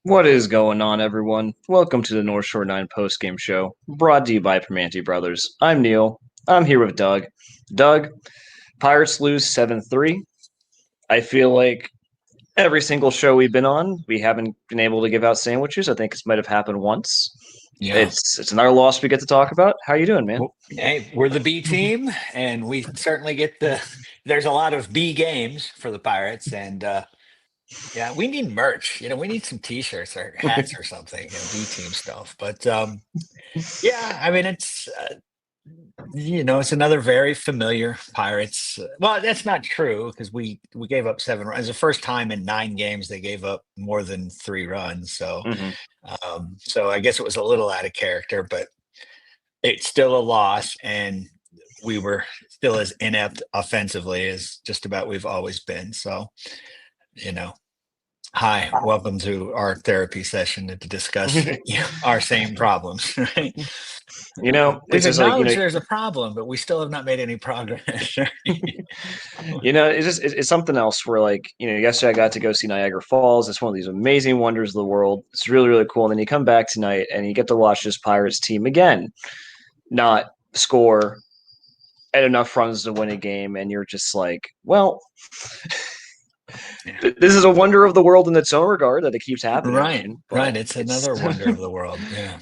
What is going on, everyone? Welcome to the North Shore 9 postgame show, brought to you by Primanti Brothers. I'm Neil. I'm here with Doug. Doug, Pirates lose 7-3. I feel like every single show we've been on, we haven't been able to give out sandwiches. I think this might have happened once. Yeah. It's another loss we get to talk about. How you doing, man? Well, hey, we're the B team, and we certainly get there's a lot of B games for the Pirates, and yeah, we need merch. We need some T-shirts or hats or something, B team stuff. But yeah, I mean, it's another very familiar Pirates. Well, that's not true because we gave up 7 runs. The first time in 9 games they gave up more than 3 runs. So, so I guess it was a little out of character, but it's still a loss, and we were still as inept offensively as just about we've always been. So, hi, welcome to our therapy session to discuss our same problems. Right? We've acknowledged there's a problem, but we still have not made any progress. It's something else where, yesterday I got to go see Niagara Falls. It's one of these amazing wonders of the world. It's really, really cool. And then you come back tonight and you get to watch this Pirates team again not score at enough runs to win a game, and you're just like, well, this is a wonder of the world in its own regard that it keeps happening. Right. It's another wonder of the world. Yeah.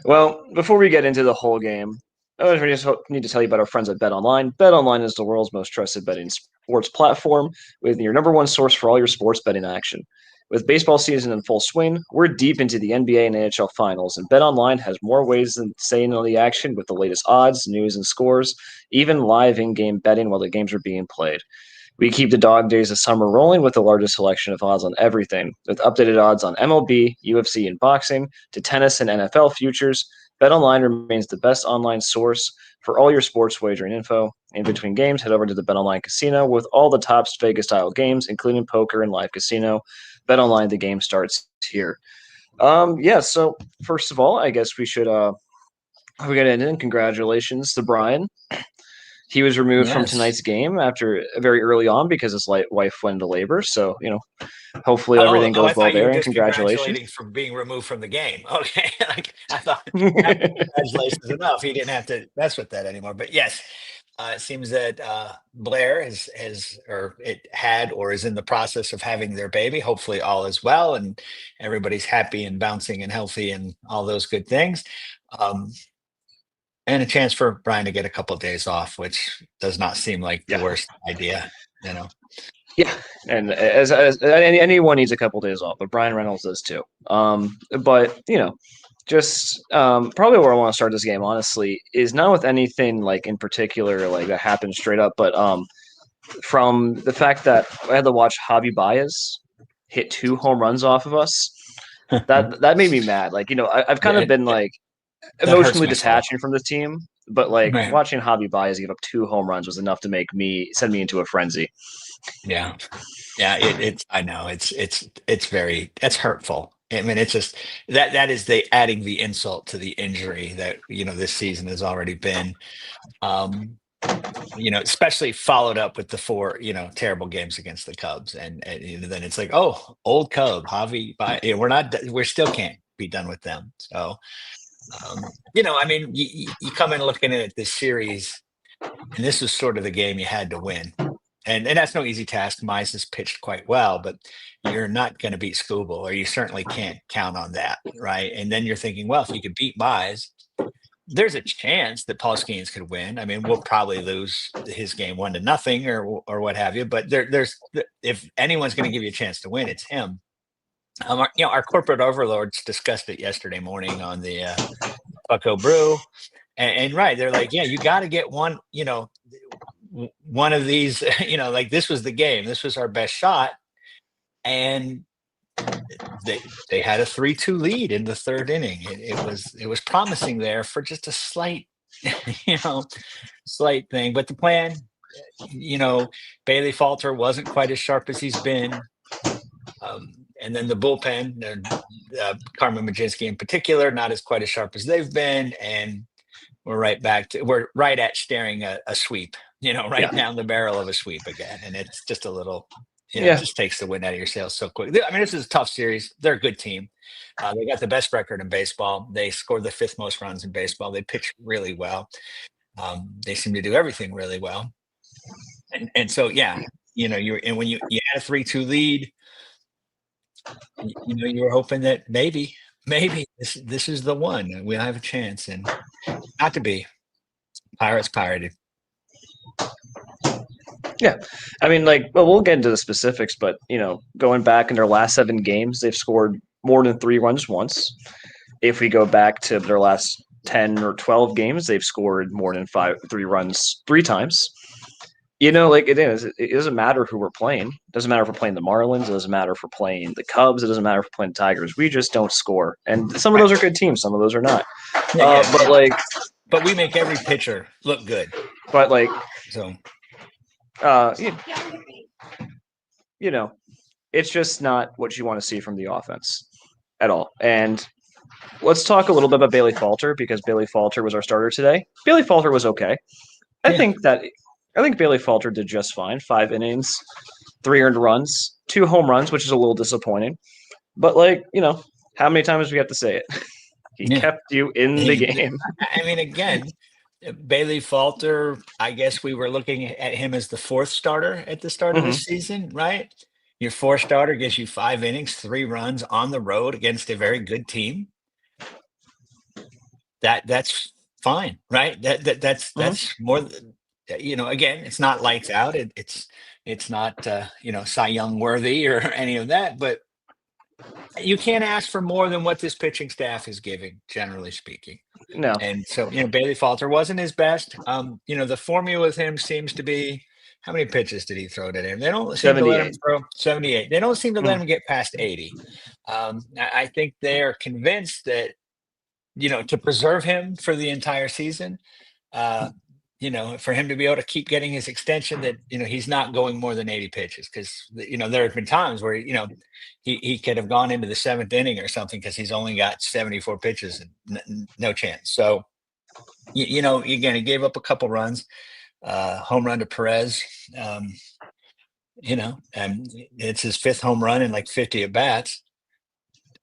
Well, before we get into the whole game, I just need to tell you about our friends at BetOnline. BetOnline is the world's most trusted betting sports platform with your number one source for all your sports betting action. With baseball season in full swing, we're deep into the NBA and NHL finals, and BetOnline has more ways than staying on the action with the latest odds, news, and scores, even live in-game betting while the games are being played. We keep the dog days of summer rolling with the largest selection of odds on everything, with updated odds on MLB, UFC, and boxing, to tennis and NFL futures. BetOnline remains the best online source for all your sports wagering info. In between games, head over to the BetOnline Casino with all the top Vegas-style games, including poker and live casino. BetOnline, the game starts here. So first of all, I guess we should we get in. Congratulations to Brian. He was removed from tonight's game after very early on because his wife went into labor. So, hopefully everything goes well there. And congratulations for being removed from the game. Okay. I thought congratulations enough. He didn't have to mess with that anymore. But yes, it seems that Blair has had or is in the process of having their baby. Hopefully all is well and everybody's happy and bouncing and healthy and all those good things. And a chance for Brian to get a couple of days off, which does not seem like the worst idea, Yeah, and as anyone needs a couple of days off, but Brian Reynolds does too. But just probably where I want to start this game, honestly, is not with anything like in particular like that happened straight up, but from the fact that I had to watch Javy Baez hit 2 home runs off of us. That made me mad. I've kind of been emotionally detaching from the team, but watching Javy Baez give up 2 home runs was enough to send me into a frenzy. Yeah. I know it's hurtful. I mean, it's just that is adding the insult to the injury that this season has already been. Especially followed up with the 4 terrible games against the Cubs, and then it's like, oh, old Cub Javy Baez. We still can't be done with them. So. I mean, you come in looking at this series, and this was sort of the game you had to win. And that's no easy task. Mize has pitched quite well, but you're not going to beat Scooble, or you certainly can't count on that, right? And then you're thinking, well, if you could beat Mize, there's a chance that Paul Skeens could win. I mean, we'll probably lose his game 1-0 or what have you. But there's if anyone's going to give you a chance to win, it's him. Our corporate overlords discussed it yesterday morning on the Bucko Brew, and right, they're like, yeah, you got to get one of these, this was the game, this was our best shot, and they had a 3-2 lead in the third inning. It was promising there for just a slight, slight thing. But the plan, Bailey Falter wasn't quite as sharp as he's been. And then the bullpen, Carmen Majinski in particular, not as quite as sharp as they've been. And we're right at staring a sweep, down the barrel of a sweep again. And it's just a little, it just takes the wind out of your sails so quick. I mean, this is a tough series. They're a good team. They got the best record in baseball. They scored the 5th most runs in baseball. They pitched really well. They seem to do everything really well. And so, when you had a 3-2 lead, you were hoping that maybe this is the one. We'll have a chance, and not to be. Pirates pirated. Yeah. I mean, we'll get into the specifics, but, going back in their last 7 games, they've scored more than 3 runs once. If we go back to their last 10 or 12 games, they've scored more than 3 runs 3 times. It doesn't matter who we're playing. It doesn't matter if we're playing the Marlins. It doesn't matter if we're playing the Cubs. It doesn't matter if we're playing the Tigers. We just don't score. And some of those are good teams. Some of those are not. But we make every pitcher look good. But it's just not what you want to see from the offense at all. And let's talk a little bit about Bailey Falter, because Bailey Falter was our starter today. Bailey Falter was okay. I think Bailey Falter did just fine. 5 innings, 3 earned runs, 2 home runs, which is a little disappointing. But how many times do we have to say it? He kept you in the game. I mean, again, Bailey Falter, I guess we were looking at him as the 4th starter at the start of the season, right? Your 4th starter gives you 5 innings, 3 runs on the road against a very good team. That's fine, right? That's more. Again, it's not lights out. It's not Cy Young worthy or any of that, but you can't ask for more than what this pitching staff is giving, generally speaking. No. And so, Bailey Falter wasn't his best. The formula with him seems to be, how many pitches did he throw to him? They don't seem to let him throw 78. They don't seem to let him get past 80. I think they're convinced that, to preserve him for the entire season, for him to be able to keep getting his extension, that, he's not going more than 80 pitches. Because, there have been times where, he could have gone into the 7th inning or something because he's only got 74 pitches and no chance. So, again, he gave up a couple runs, home run to Perez, and it's his 5th home run in 50 at bats.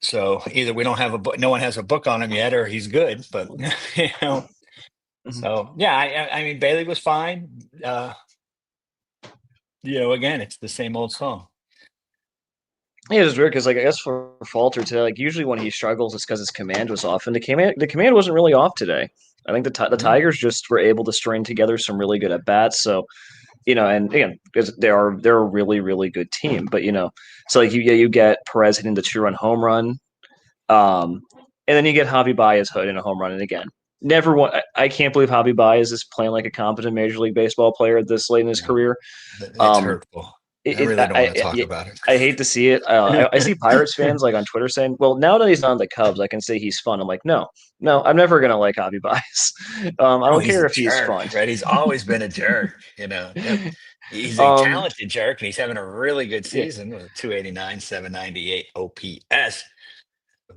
So either we don't have a book, no one has a book on him yet, or he's good, but So I mean, Bailey was fine. Again, it's the same old song. Yeah, it's weird because I guess for Falter today, usually when he struggles, it's because his command was off, and the command wasn't really off today. I think the Tigers just were able to string together some really good at bats. So, and again, because they're a really, really good team. But so you get Perez hitting the 2-run home run, and then you get Javy Baez hitting a home run, and again, I can't believe Javy Baez is playing like a competent Major League Baseball player this late in his career. It's hurtful. I really don't want to talk about it. I hate to see it. I see Pirates fans on Twitter saying, "Well, now that he's on the Cubs, I can say he's fun." I'm like, no, I'm never gonna like Javy Baez. I don't care if he's fun. Right? He's always been a jerk. He's a talented jerk, and he's having a really good season with 289, 798 OPS.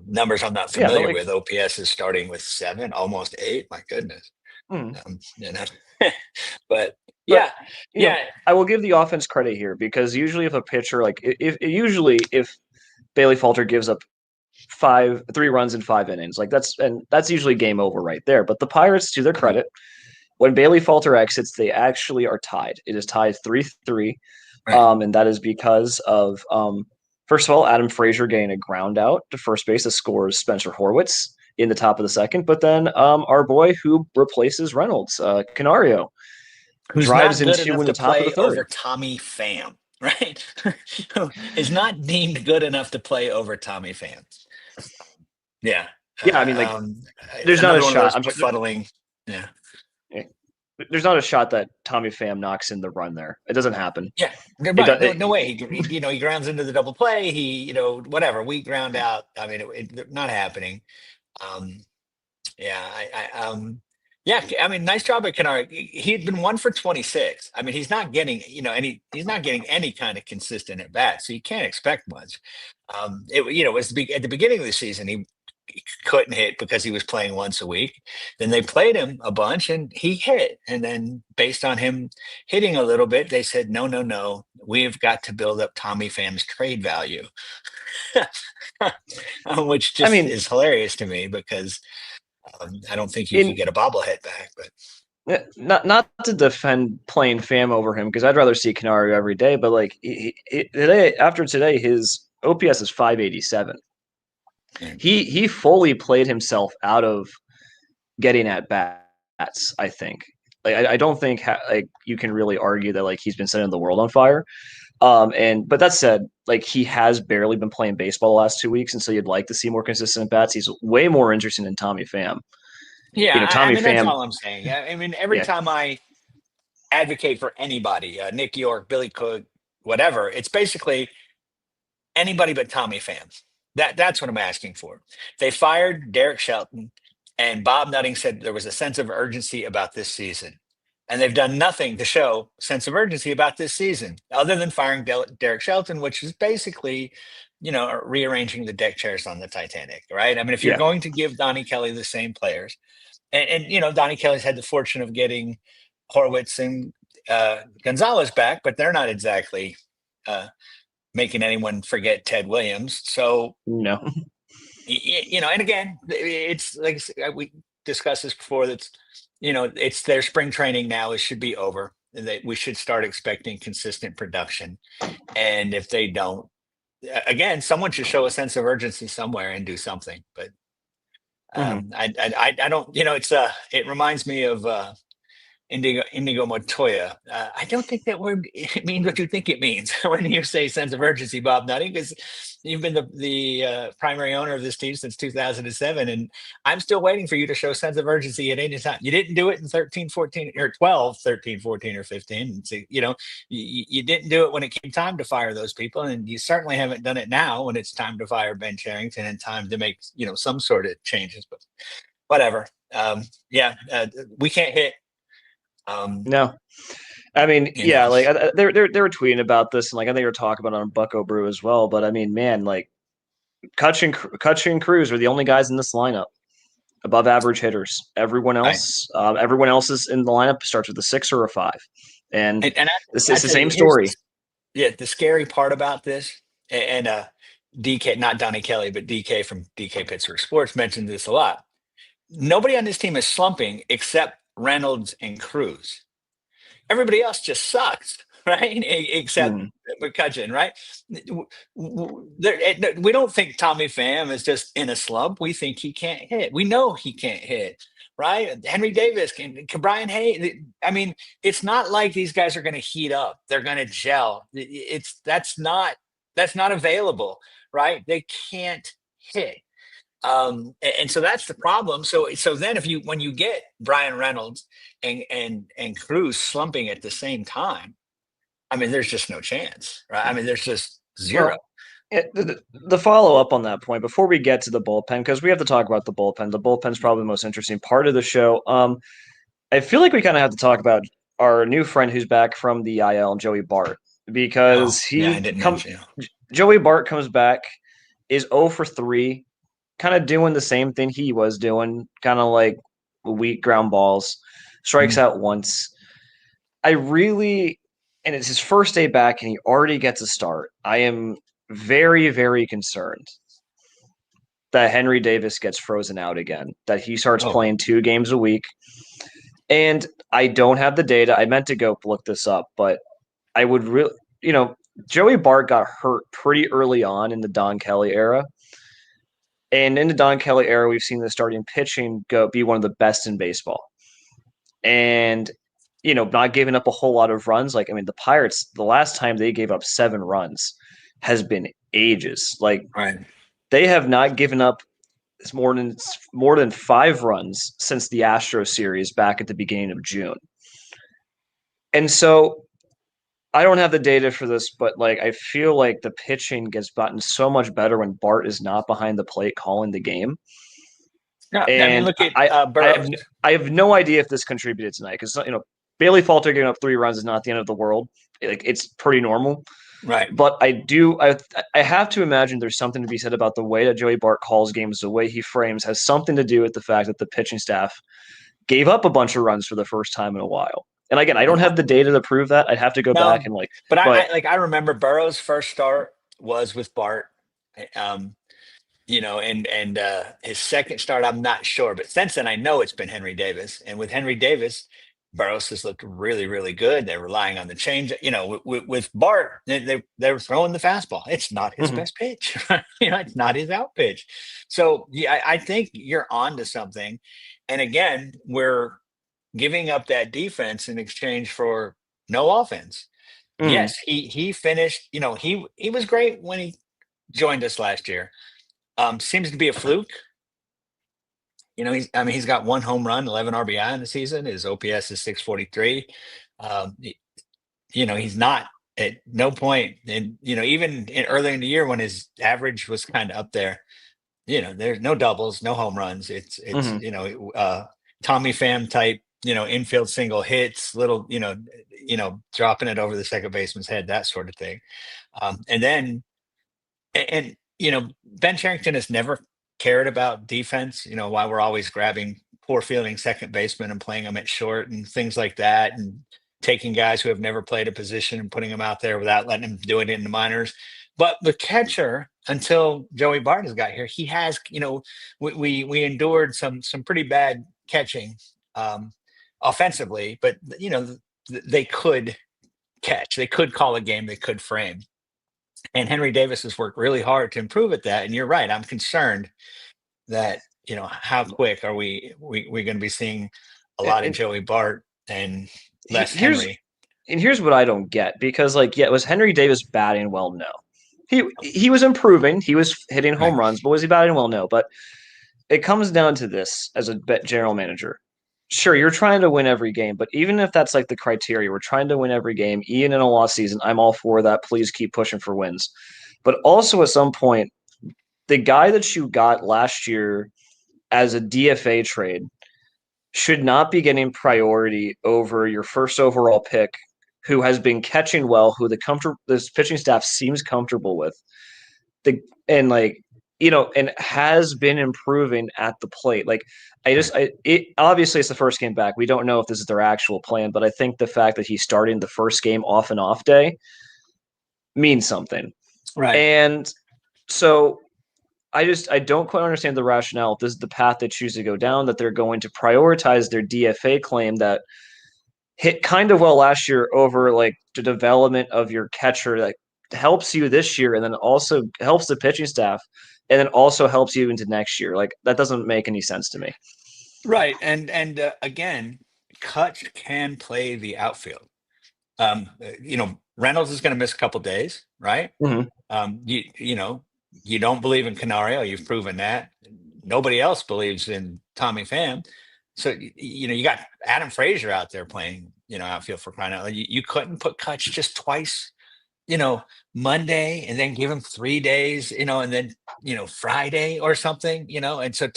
Numbers I'm not familiar with. OPS is starting with 7, almost 8. My goodness. But I will give the offense credit here, because usually if a pitcher if Bailey Falter gives up 3 runs in 5 innings, that's usually game over right there. But the Pirates, to their credit, when Bailey Falter exits, they actually are tied. It is tied 3-3, and that is because of first of all, Adam Frazier getting a ground out to first base that scores Spencer Horwitz in the top of the 2nd. But then our boy who replaces Reynolds, Canario, who's drives not good into enough the to top play of the 3rd. over Tommy Pham, right? Who is not deemed good enough to play over Tommy Pham. Yeah. Yeah, I mean, there's not a shot. I'm befuddling. Yeah. there's not a shot that Tommy Pham knocks in the run there. It doesn't happen. Yeah, It right. does. No, no way. He grounds into the double play. Whatever. We ground out. I mean, not happening. Um, yeah, yeah. I mean, nice job at Kennard. He'd been 1 for 26. I mean, he's not getting, he's not getting any kind of consistent at bat, so you can't expect much. It was at the beginning of the season, he couldn't hit because he was playing once a week. Then they played him a bunch and he hit. And then based on him hitting a little bit, they said, no, no, no, we've got to build up Tommy Pham's trade value, which I just mean, is hilarious to me because I don't think you could in get a bobblehead back. But not to defend playing Pham over him because I'd rather see Canario every day. But like today, after today, his OPS is 587. yeah, He fully played himself out of getting at bats. I think. Like I don't think like you can really argue that like he's been setting the world on fire. But that said, like he has barely been playing baseball the last 2 weeks, and so you'd like to see more consistent bats. He's way more interesting than Tommy Pham. yeah. I Tommy mean, that's Pham, all I'm saying. I mean, every yeah, time I advocate for anybody, Nick York, Billy Cook, whatever, it's basically anybody but Tommy Pham. That's what I'm asking for. They fired Derek Shelton, and Bob Nutting said there was a sense of urgency about this season. And they've done nothing to show sense of urgency about this season, other than firing Derek Shelton, which is basically, rearranging the deck chairs on the Titanic, right? I mean, if you're yeah. going to give Donnie Kelly the same players, and Donnie Kelly's had the fortune of getting Horwitz and Gonzalez back, but they're not exactly uh, making anyone forget Ted Williams. So, No. and again, it's like we discussed this before. It's their spring training now. It should be over. We should start expecting consistent production. And if they don't, again, someone should show a sense of urgency somewhere and do something. But Hmm. I don't. It reminds me of Indigo Montoya. I don't think that word it means what you think it means when you say sense of urgency, Bob Nutting, because you've been the primary owner of this team since 2007, and I'm still waiting for you to show sense of urgency at any time. You didn't do it in 13, 14, or 12, 13, 14, or 15. And so, you didn't do it when it came time to fire those people, and you certainly haven't done it now when it's time to fire Ben Cherington and time to make some sort of changes. But whatever. Yeah, we can't hit. Um, No. I mean, you yeah, know, like they were tweeting about this, and like I think they were talking about it on Bucko Brew as well. But I mean, man, like Kutch and Cruz are the only guys in this lineup above average hitters. right. Everyone else is in the lineup starts with a 6 or a 5, and And this I is the tell you, same story. the scary part about this, and DK, not Donnie Kelly, but DK from DK Pittsburgh Sports mentioned this a lot. Nobody on this team is slumping except Reynolds and Cruz. Everybody else just sucks, right? Except Hmm. McCutcheon, right? We don't think Tommy Pham is just in a slump. We think he can't hit. We know he can't hit, right? Henry Davis, can Brian Hay. I mean, it's not like these guys are going to heat up. They're going to gel. That's not available, right? They can't hit. And so that's the problem. So then if when you get Brian Reynolds and Cruz slumping at the same time, I mean, there's just no chance, right? I mean, there's just zero. Well, the follow up on that point before we get to the bullpen because we have to talk about the bullpen. The bullpen's probably the most interesting part of the show. I feel like we kind of have to talk about our new friend who's back from the IL, Joey Bart, Oh, because yeah, I didn't mention. Joey Bart comes back, is 0 for 3, kind of doing the same thing he was doing, kind of like weak ground balls, strikes Mhm. out once. I really, and it's his first day back, and he already gets a start. I am very, very concerned that Henry Davis gets frozen out again, that he starts Oh, playing 2 games a week. And I don't have the data. I meant to go look this up, but I would really, Joey Bart got hurt pretty early on in the Don Kelly era. And in the Don Kelly era, we've seen the starting pitching be one of the best in baseball. And, not giving up a whole lot of runs. Like, I mean, the Pirates, the last time they gave up 7 runs has been ages. Like, right. they have not given up more than 5 runs since the Astros series back at the beginning of June. And so I don't have the data for this, but like I feel like the pitching gets gotten so much better when Bart is not behind the plate calling the game. Yeah, I mean, And look at I have Burrows. I have no idea if this contributed tonight because Bailey Falter giving up 3 runs is not the end of the world. Like it's pretty normal. Right. But I have to imagine there's something to be said about the way that Joey Bart calls games, the way he frames has something to do with the fact that the pitching staff gave up a bunch of runs for the first time in a while. And again, I don't have the data to prove that. I'd have to go back No, and but but I remember Burrow's first start was with Bart. Um, and his second start, I'm not sure, but since then I know it's been Henry Davis, and with Henry Davis, Burrows has looked really, really good. They're relying on the change. With Bart, they're throwing the fastball. It's not his mhm. best pitch. It's not his out pitch. So yeah, I think you're on to something. And again, we're giving up that defense in exchange for no offense. Mhm. Yes, he finished. He was great when he joined us last year. Seems to be a fluke. He's got one home run, 11 RBI in the season. His OPS is 643. Um, y- he's not at no point, and even early in the year when his average was kind of up there. There's no doubles, no home runs. It's Mhm. Tommy Pham type, infield single hits, little, dropping it over the second baseman's head, that sort of thing. And then Ben Cherington has never cared about defense. Why we're always grabbing poor fielding second baseman and playing them at short and things like that, and taking guys who have never played a position and putting them out there without letting them do it in the minors. But the catcher, until Joey Bart has got here, he has. We endured some pretty bad catching offensively, but they could catch, they could call a game, they could frame. And Henry Davis has worked really hard to improve at that. And you're right. I'm concerned that how quick are we going to be seeing a And, lot of and Joey Bart and he- less here's Henry. and here's what I don't get because yeah, was Henry Davis batting well? No. He was improving. He was hitting Right. home runs, but was he batting well? No. But it comes down to this as a general manager. Sure, you're trying to win every game, but even if that's like the criteria, we're trying to win every game, even in a lost season, I'm all for that. Please keep pushing for wins. But also at some point, the guy that you got last year as a DFA trade should not be getting priority over your first overall pick, who has been catching well, who this pitching staff seems comfortable with. The and like and has been improving at the plate. Like Right. it obviously it's the first game back. We don't know if this is their actual plan, but I think the fact that he's starting the first game off and off day means something. Right. And so I don't quite understand the rationale. If this is the path they choose to go down, that they're going to prioritize their DFA claim that hit kind of well last year over like the development of your catcher that helps you this year and then also helps the pitching staff and then also helps you into next year. Like that doesn't make any sense to me. Right. And again, Kutch can play the outfield. Reynolds is going to miss a couple days, right? Mm-hmm. You don't believe in Canario. You've proven that. Nobody else believes in Tommy Pham. So you got Adam Frazier out there playing outfield for crying out loud. You couldn't put Kutch just twice, you know, Monday and then give him 3 days, and then Friday or something, and so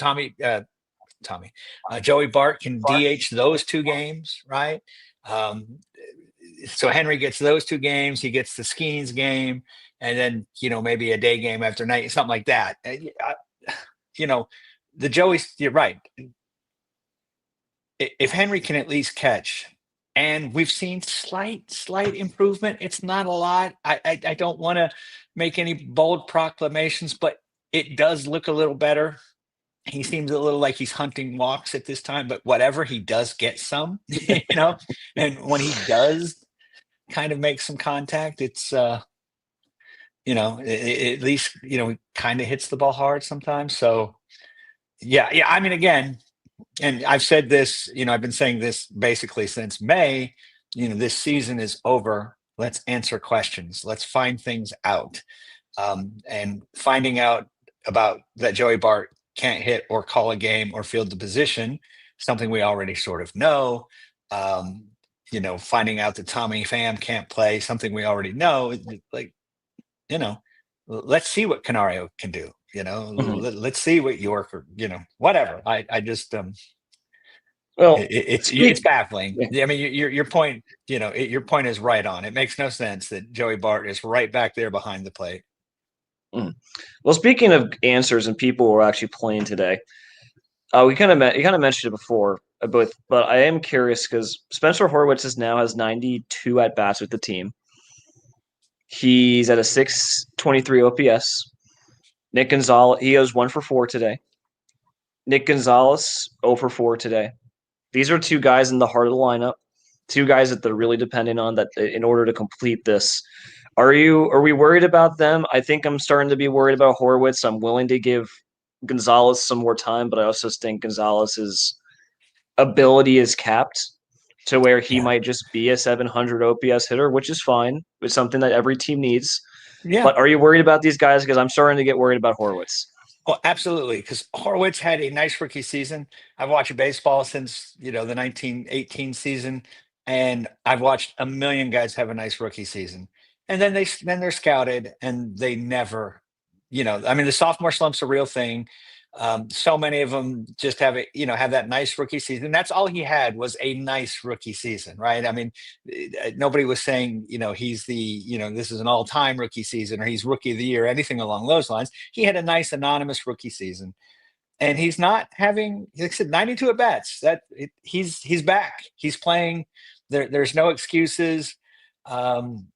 Joey Bart can DH those 2 games, right? Um, so Henry gets those 2 games. He gets the Skeens game, and then maybe a day game after night, something like that. You know, the Joey. You're right. If Henry can at least catch, and we've seen slight improvement. It's not a lot. I don't want to make any bold proclamations, but it does look a little better. He seems a little like he's hunting walks at this time, but whatever, he does get some, and when he does kind of make some contact, it's at least kind of hits the ball hard sometimes. So yeah, I mean, again, and I've said this, I've been saying this basically since May. This season is over. Let's answer questions. Let's find things out. And finding out about that Joey Bart can't hit or call a game or field the position, something we already sort of know. Um, finding out that Tommy Pham can't play, something we already know. Like, you know, let's see what Canario can do. Mhm. Let's see what York or whatever. I just Well, it's speak. baffling. Yeah. I mean, your point, your point is right on. It makes no sense that Joey Bart is right back there behind the plate. Mhm. Well, speaking of answers and people who are actually playing today, you kind of mentioned it before, but I am curious because Spencer Horwitz now has 92 at bats with the team. He's at a 623 OPS. Nick Gonzalez, he goes 1 for 4 today. Nick Gonzalez, 0 for 4 today. These are two guys in the heart of the lineup, two guys that they're really depending on that in order to complete this. Are we worried about them? I think I'm starting to be worried about Horwitz. I'm willing to give Gonzalez some more time, but I also think Gonzalez's ability is capped to where he Yeah. might just be a 700 OPS hitter, which is fine. It's something that every team needs. Yeah. But are you worried about these guys? Because I'm starting to get worried about Horwitz. Oh, absolutely. Because Horwitz had a nice rookie season. I've watched baseball since the 1918 season, and I've watched a million guys have a nice rookie season, and then they're scouted, and they never, I mean, the sophomore slump's a real thing. So many of them just have that nice rookie season. That's all he had was a nice rookie season, right? I mean, nobody was saying, this is an all-time rookie season or he's rookie of the year, anything along those lines. He had a nice anonymous rookie season, and he's not having, like I said, 92 at bats. He's back. He's playing. There's no excuses. Um,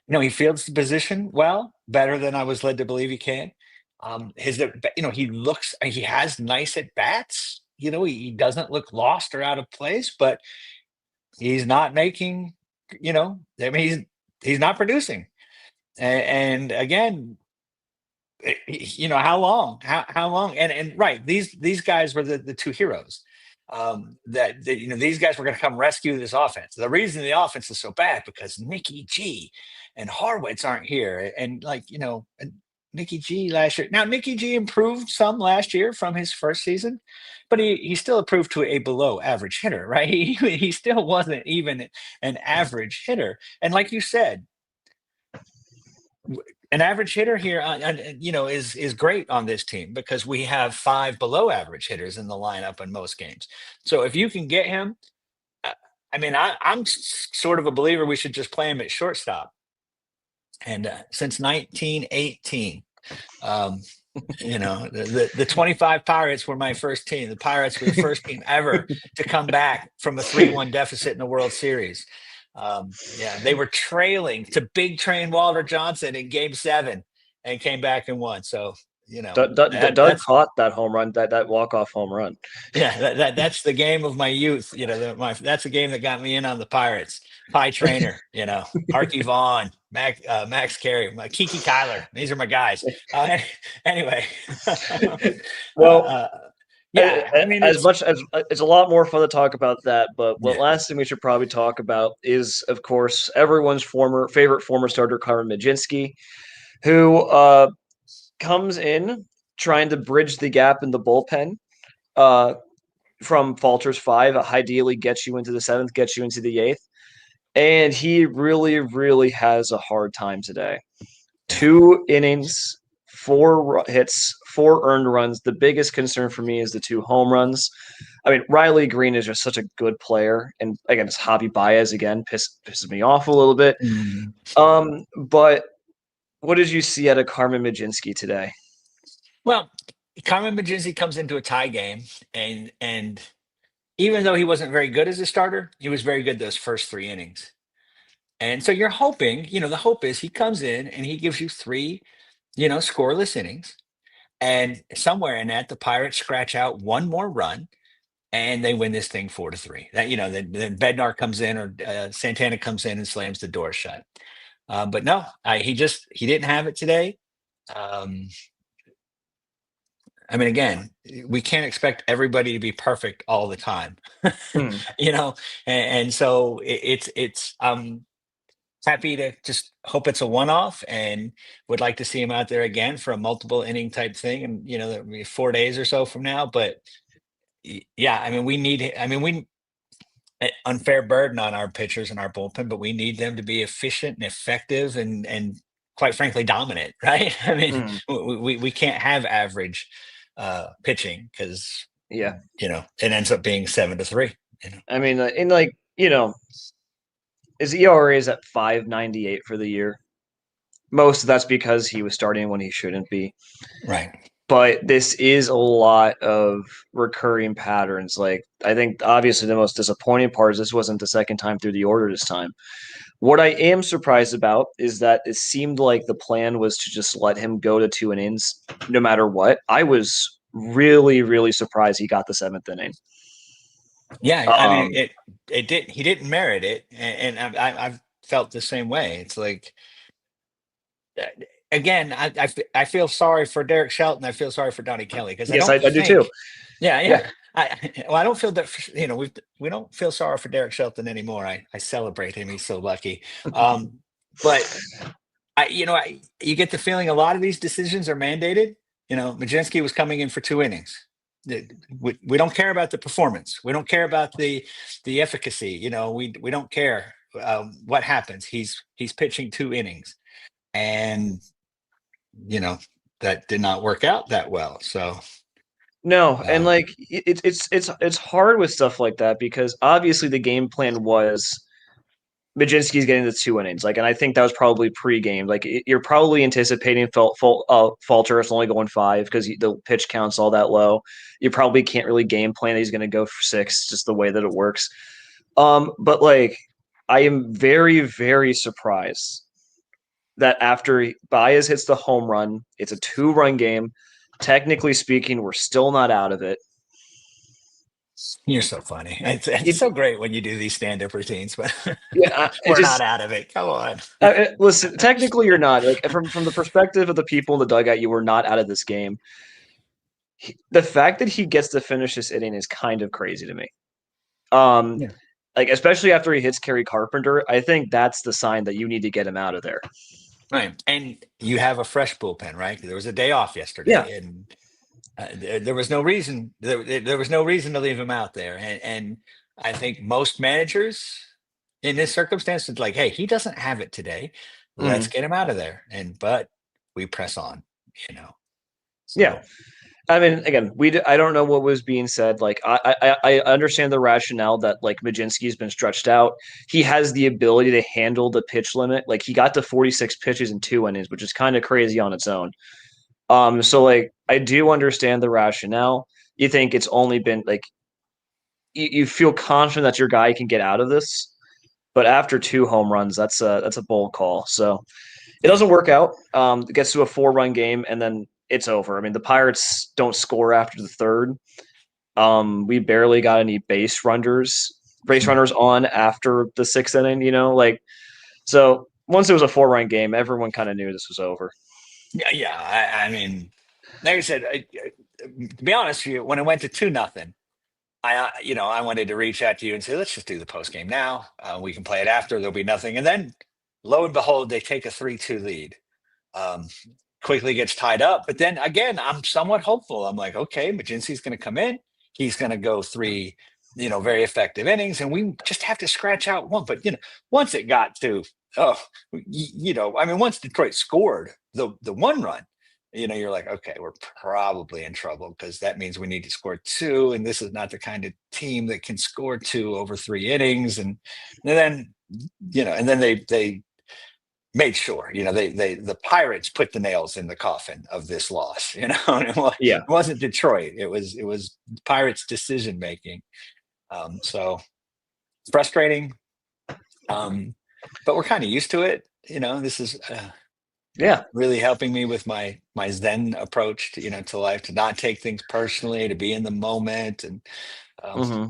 he fields the position well, better than I was led to believe he can. He has nice at bats. He doesn't look lost or out of place, but he's not making. I mean, he's not producing. And again, how long? How long? And right, these guys were the two heroes. These guys were going to come rescue this offense. The reason the offense is so bad because Nicky G and Harwitz aren't here, and and Nicky G last year. Now Nicky G improved some last year from his first season, but he still improved to a below average hitter, right? He still wasn't even an average hitter, and like you said, an average hitter here, is great on this team because we have 5 below average hitters in the lineup in most games. So if you can get him, uh, I mean, I'm sort of a believer we should just play him at shortstop. And since 1918, um, the 25 Pirates were my first team. The Pirates were the first team ever to come back from a 3-1 deficit in the World Series. Yeah, they were trailing to Big Train Walter Johnson in Game 7 and came back and won. So Doug that's caught that home run, that walk off home run. yeah, that's the game of my youth. That's the game that got me in on the Pirates. Pie Trainer, Archie Vaughn, Max Carey, Kiki Kyler. These are my guys. Anyway, Well, uh, yeah, I mean as it's much as it's a lot more fun to talk about that, but what yeah, last thing we should probably talk about is, of course, everyone's former starter, Carmen Majinski, who comes in trying to bridge the gap in the bullpen uh, from Falter's 5, ideally gets you into the 7th, gets you into the 8th, and he really, really has a hard time today. yeah. 2 innings, 4 hits, 4 earned runs. The biggest concern for me is the 2 home runs. I mean, Riley Green is just such a good player, and again, it's Javy Baez again pisses me off a little bit. Mm. But what did you see out of Carmen Majinski today? Well, Carmen Majinski comes into a tie game, and even though he wasn't very good as a starter, he was very good those first 3 innings. And so you're hoping, the hope is he comes in and he gives you 3, scoreless innings. And somewhere in that, the Pirates scratch out one more run and they win this thing 4-3. Then Bednar comes in or Santana comes in and slams the door shut. But no, he didn't have it today. Um, I mean, again, we can't expect everybody to be perfect all the time, Hmm. and so it's happy to just hope it's a one-off and would like to see him out there again for a multiple inning type thing, and that'll be 4 days or so from now. But yeah, I mean, we need. I mean, we unfair burden on our pitchers and our bullpen, but we need them to be efficient and effective and quite frankly dominant, right? I mean, Mm, we can't have average pitching because yeah. it ends up being 7-3. I mean, in like, his ERA is at 5.98 for the year. Most of that's because he was starting when he shouldn't be. Right. But this is a lot of recurring patterns. Like, I think obviously the most disappointing part is this wasn't the second time through the order this time. What I am surprised about is that it seemed like the plan was to just let him go to 2 innings no matter what. I was really, really surprised he got the seventh inning. Yeah, I mean, Um, it did. He didn't merit it, and I've felt the same way. It's like uh, again, I feel sorry for Derek Shelton. I feel sorry for Donnie Kelly because I yes, don't I do too. think. Yeah, Yeah. yeah. Well, I don't feel that. We don't feel sorry for Derek Shelton anymore. I celebrate him. He's so lucky. But you get the feeling a lot of these decisions are mandated. Majinsky was coming in for 2 innings. We don't care about the performance. We don't care about the efficacy. We don't care what happens. He's pitching 2 innings, and you know that did not work out that well. So No, and um, like it's hard with stuff like that because obviously the game plan was Majinski's getting the 2 innings. Like, and I think that was probably pre-game. Like, you're probably anticipating Falter is only going five because the pitch count's all that low. You probably can't really game plan that he's going to go for six, just the way that it works. But like, I am very, very surprised that after Baez hits the home run, it's a 2-run game. Technically speaking, we're still not out of it. you're so funny. It's It, so great when you do these stand-up routines, but yeah, it we're not just out of it. Come on. listen. Technically, you're not like from the perspective of the people in the dugout. You were not out of this game. The fact that he gets to finish this inning is kind of crazy to me. Um, Yeah. like especially after he hits Kerry Carpenter, I think that's the sign that you need to get him out of there. Right. And you have a fresh bullpen, right? There was a day off Yeah. yesterday, and there was no reason. There was no reason to leave him out there. And I think most managers in this circumstance, it's like, hey, he doesn't have it today. Let's Mhm. get him out of there. But we press on, you know. Yeah. So I mean, again, I don't know what was being said. Like, I understand the rationale that like Majinski's been stretched out. He has the ability to handle the pitch limit. Like, he got to 46 pitches in 2 innings, which is kind of crazy on its own. So like, I do understand the rationale. You think it's only been like you feel confident that your guy can get out of this, but after 2 home runs, that's a bold call. So it yeah. doesn't work out. It gets to a 4-run game, and then it's over. I mean, the Pirates don't score after the third. We barely got any base runners on after the sixth inning. Like so. Once it was a 4-run game, everyone kind of knew this was over. Yeah, yeah. I mean, like I said, to be honest with you, when it went to 2-0, I wanted to reach out to you and say, let's just do the post game now. We can play it after. There'll be nothing. And then, lo and behold, they take a 3-2 lead. Um, Quickly gets tied up. But then again, I'm somewhat hopeful. I'm like, okay, Majinski's going to come in. He's going to go three, very effective innings, and we just have to scratch out one. But once it got to, oh, I mean, once Detroit scored the 1 run, you're like, okay, we're probably in trouble because that means we need to score two, and this is not the kind of team that can score two over 3 innings. And then, and then they made sure, the Pirates put the nails in the coffin of this loss, and it Yeah. wasn't Detroit. It was Pirates decision making. So frustrating. But we're kind of used to it. This is Yeah. really helping me with my Zen approach to life, to not take things personally, to be in the moment. And, Hmm.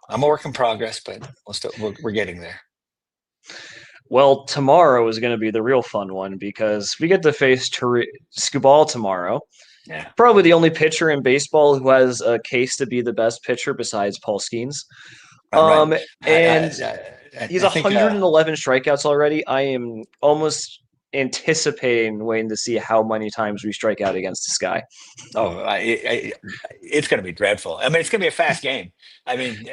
I'm a work in progress, but we're getting there. Well, tomorrow is going to be the real fun one because we get to face Scubal tomorrow. Yeah. Probably the only pitcher in baseball who has a case to be the best pitcher besides Paul Skeens. Right. And I he's think, 111 strikeouts already. I am almost anticipating waiting to see how many times we strike out against the Sky. Oh, it's going to be dreadful. I mean, it's going to be a fast game. I mean,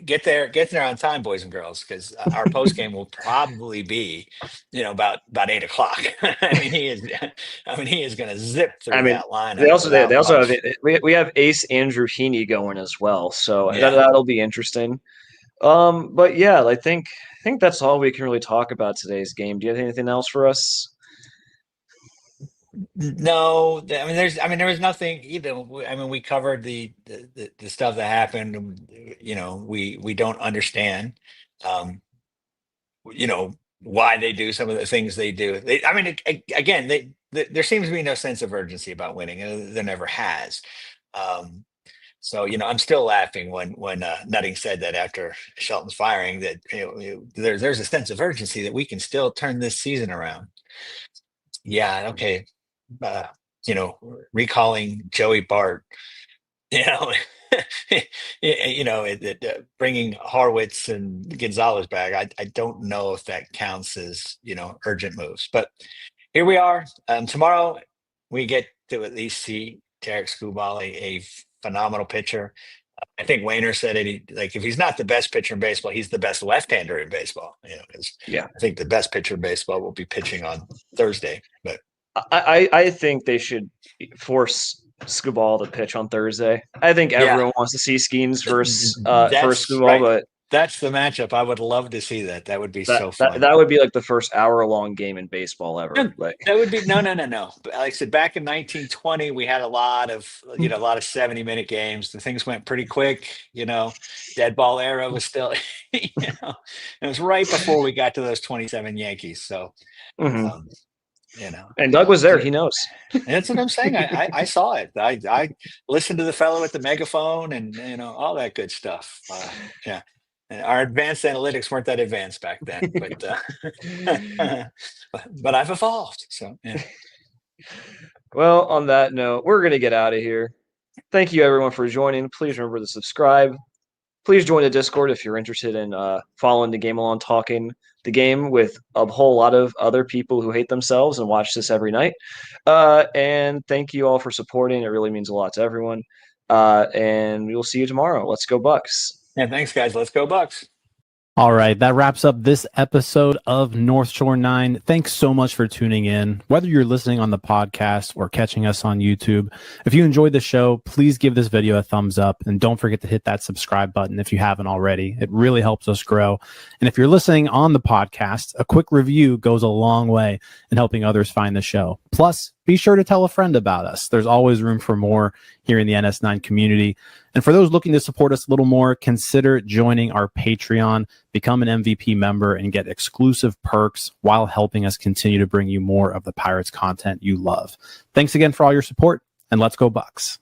get there on time, boys and girls, because our post game will probably be, about 8 o'clock. He is going to zip through that lineup. They also have we have Ace Andrew Heaney going as well, so that'll be interesting. But yeah, I think that's all we can really talk about today's game. Do you have anything else for us? No, there was nothing either. We covered the stuff that happened. We don't understand, why they do some of the things they do. There seems to be no sense of urgency about winning, and there never has. So, I'm still laughing when Nutting said that after Shelton's firing that there's a sense of urgency that we can still turn this season around. Yeah, okay. Recalling Joey Bart, bringing Harwitz and Gonzalez back. I don't know if that counts as urgent moves, but here we are. Tomorrow we get to at least see Tarek Skubal, a phenomenal pitcher. I think Wayner said it. If he's not the best pitcher in baseball, he's the best left-hander in baseball. I think the best pitcher in baseball will be pitching on Thursday. But I think they should force Skubal to pitch on Thursday. I think everyone wants to see Skeens versus Skubal, right. But that's the matchup. I would love to see that. That would be so fun. That would be like the first hour-long game in baseball ever. That would be no. Like I said, back in 1920, we had a lot of 70-minute games. The things went pretty quick. Dead ball era was still. It was right before we got to those 27 Yankees. So. Mm-hmm. And Doug was there. He knows. That's what I'm saying. I saw it. I listened to the fellow at the megaphone and all that good stuff. Our advanced analytics weren't that advanced back then, but I've evolved. So yeah. Well, on that note, we're gonna get out of here. Thank you everyone for joining. Please remember to subscribe. Please join the Discord if you're interested in following the game along, talking the game with a whole lot of other people who hate themselves and watch this every night. And thank you all for supporting. It really means a lot to everyone. And we will see you tomorrow. Let's go Bucks. Yeah, thanks, guys. Let's go Bucks. All right, that wraps up this episode of North Shore 9. Thanks so much for tuning in, whether you're listening on the podcast or catching us on YouTube. If you enjoyed the show, please give this video a thumbs up and don't forget to hit that subscribe button if you haven't already. It really helps us grow. And if you're listening on the podcast, a quick review goes a long way in helping others find the show. Plus, be sure to tell a friend about us. There's always room for more here in the NS9 community. And for those looking to support us a little more, consider joining our Patreon, become an MVP member, and get exclusive perks while helping us continue to bring you more of the Pirates content you love. Thanks again for all your support, and let's go Bucks.